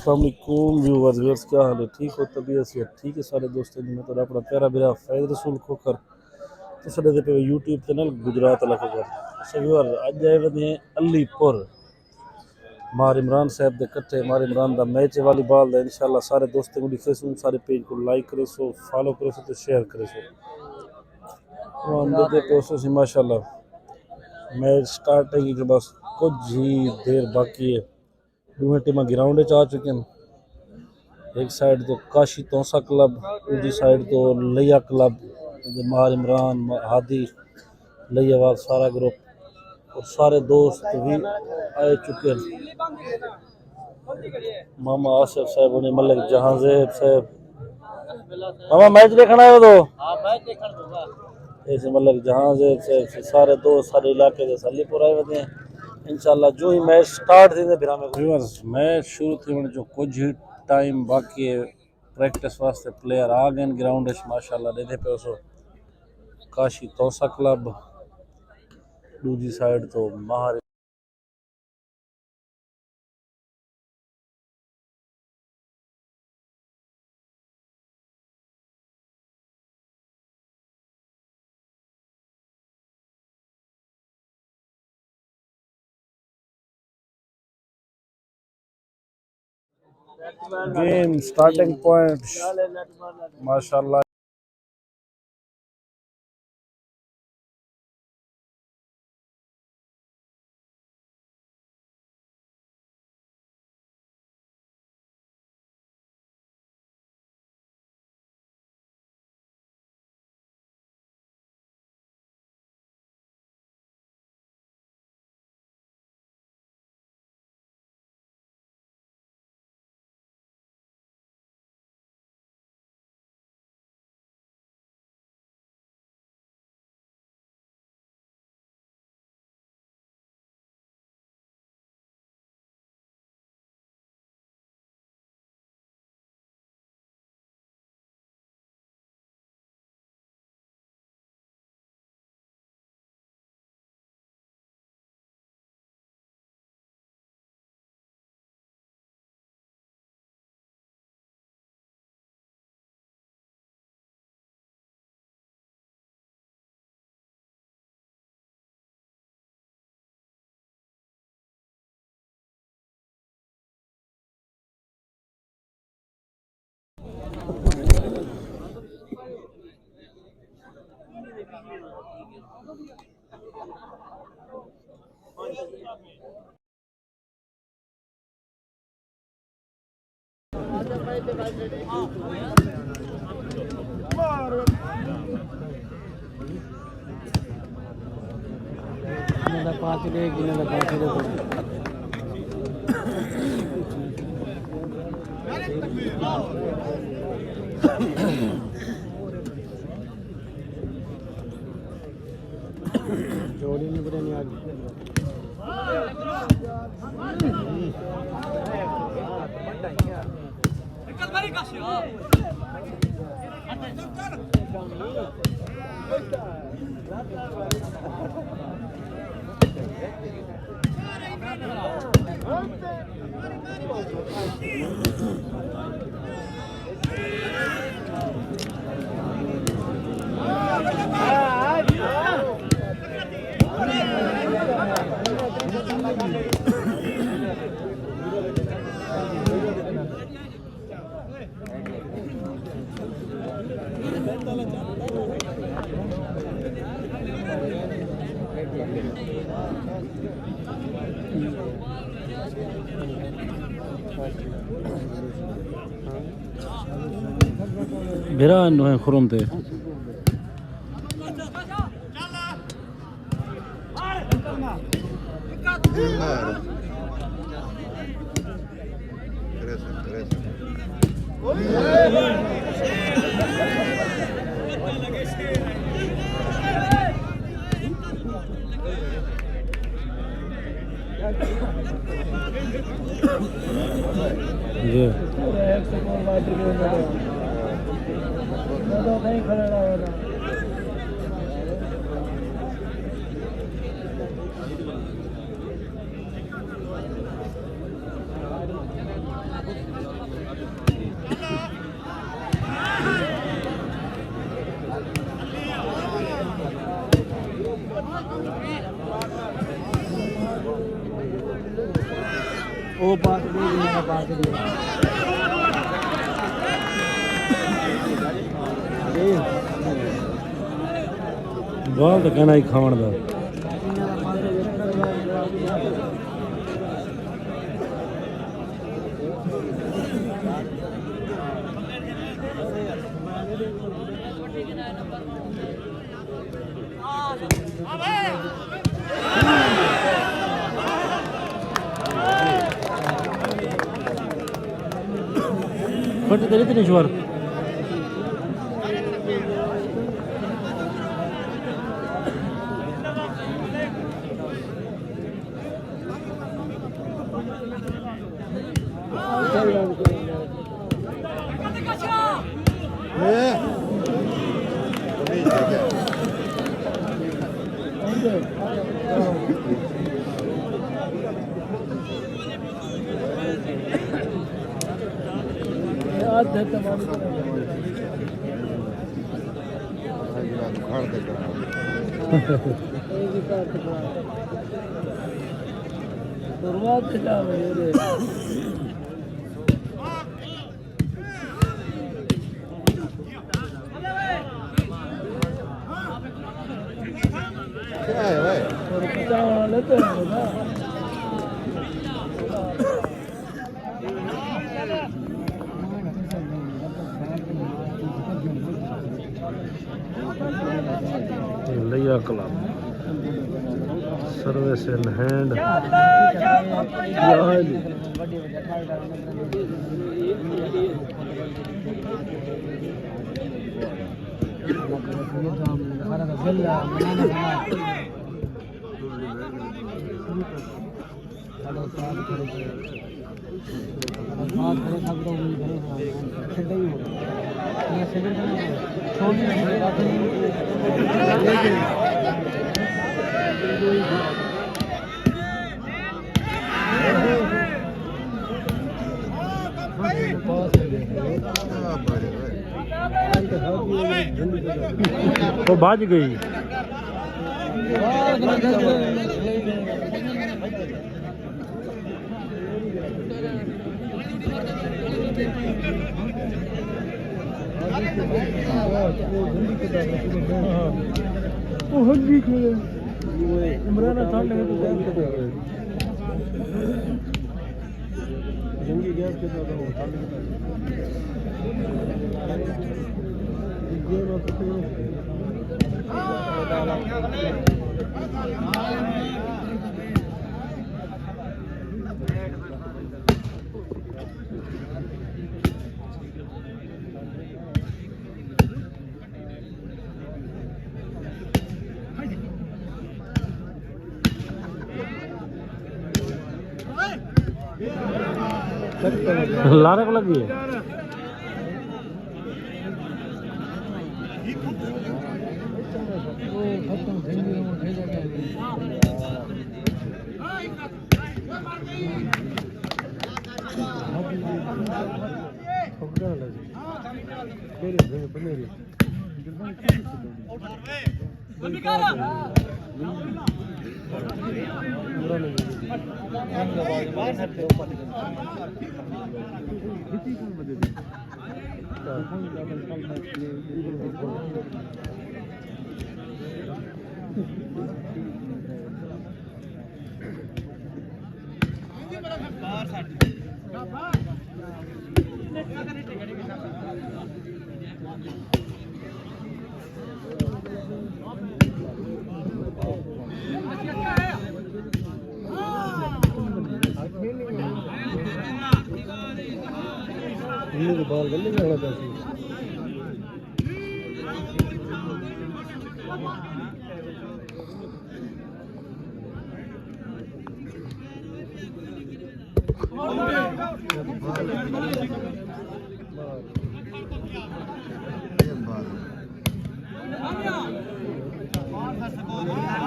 अस्सलाम वालेकुम व्यूअर्स, क्या हाल है? ठीक हो? तबीयत से ठीक है सारे दोस्तों जी। मैं तो अपना प्यारा बिरा फैज रसूल खोकर तो सडे पे यूट्यूब चैनल गुजरात अला खोकर। अच्छा व्यूअर, अज आए वधे अलीपुर मार इमरान साहब के कट्ठे मार इमरान का मैच है वॉलीबॉल का। इंशाल्लाह सारे दोस्तों को दिखे सो, सारे पेज को लाइक करे सो, फॉलो करे सो, तो शेयर करे सो। माशाल्लाह मैच स्टार्टिंग के बस कुछ ही देर बाकी है। दोवें टीम ग्राउंड आ चुके हैं। एक साइड तो काशी तोसा क्लब, दूसरी साइड तो लिया क्लब, मार इमरान हादी लियावाल सारा ग्रुप और सारे दोस्त भी आ चुके हैं। मामा आसिफ साहब ने मलिक जहांजेब साहब, मामा मैच देखना है तो ऐसे मलिक जहांजेब साहब से सारे दोस्त सारे इलाके के अलीपुर आए हुए हैं। इंशाल्लाह जो ही मैच स्टार्ट थी फिर हमें मैच शुरू थी जो कुछ ही टाइम बाकी है। प्रैक्टिस वास्ते प्लेयर आ गए ग्राउंड माशाल्लाह देते पे सो। काशी तोसा क्लब, दूसरी साइड तो महार गेम स्टार्टिंग पॉइंट माशाल्लाह। जोड़ी में बने आ गई। बिरा नो खुरम थे ये वो बात नहीं मेरा बात नहीं बाल तो कहना ही खावन दा फट तेरे इतने शुवर लिया क्लब सर्विस इन हैंड वो बाज गई इमरान खान ने जंगी गैस के लारक लगी है बाल गले में होना चाहिए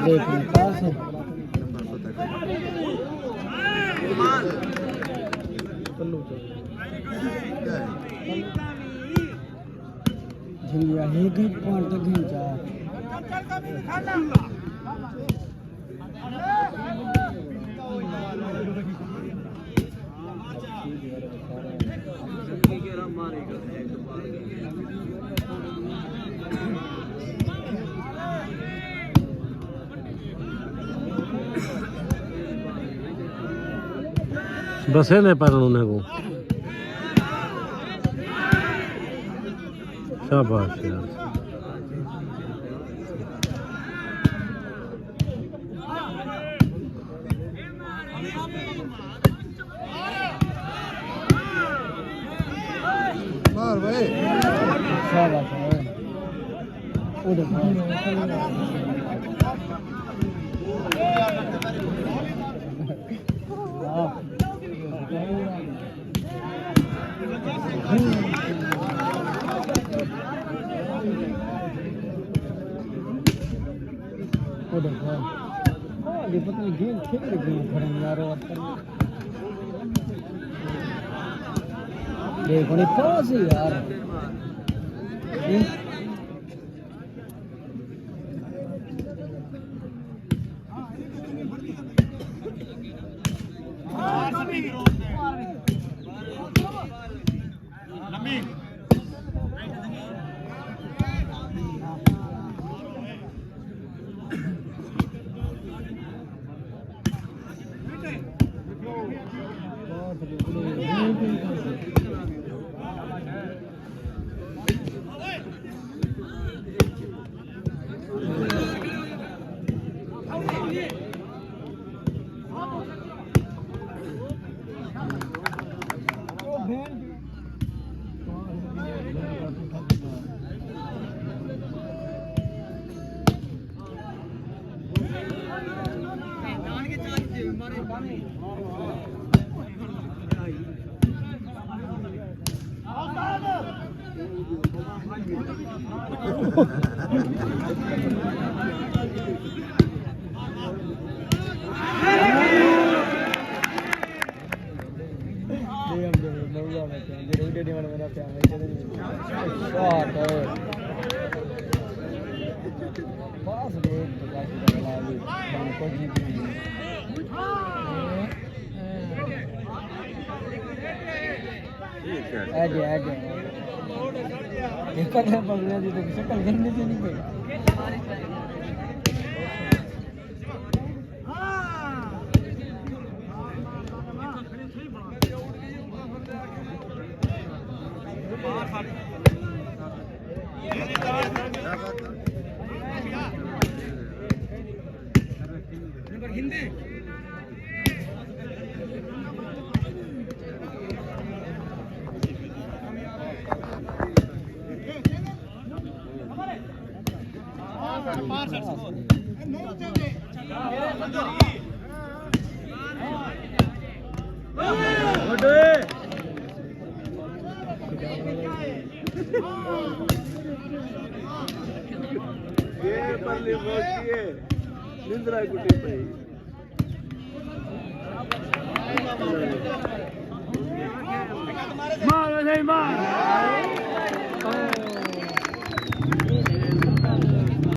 लेकिन पास है चलो फ्री है ही की पॉइंट तक खींचा बसे ने पर उन्हें को शाबाश यार मार भाई शाबाश है उधर dia pun game खेल रही है घर में यार देखो नहीं पास है यार मार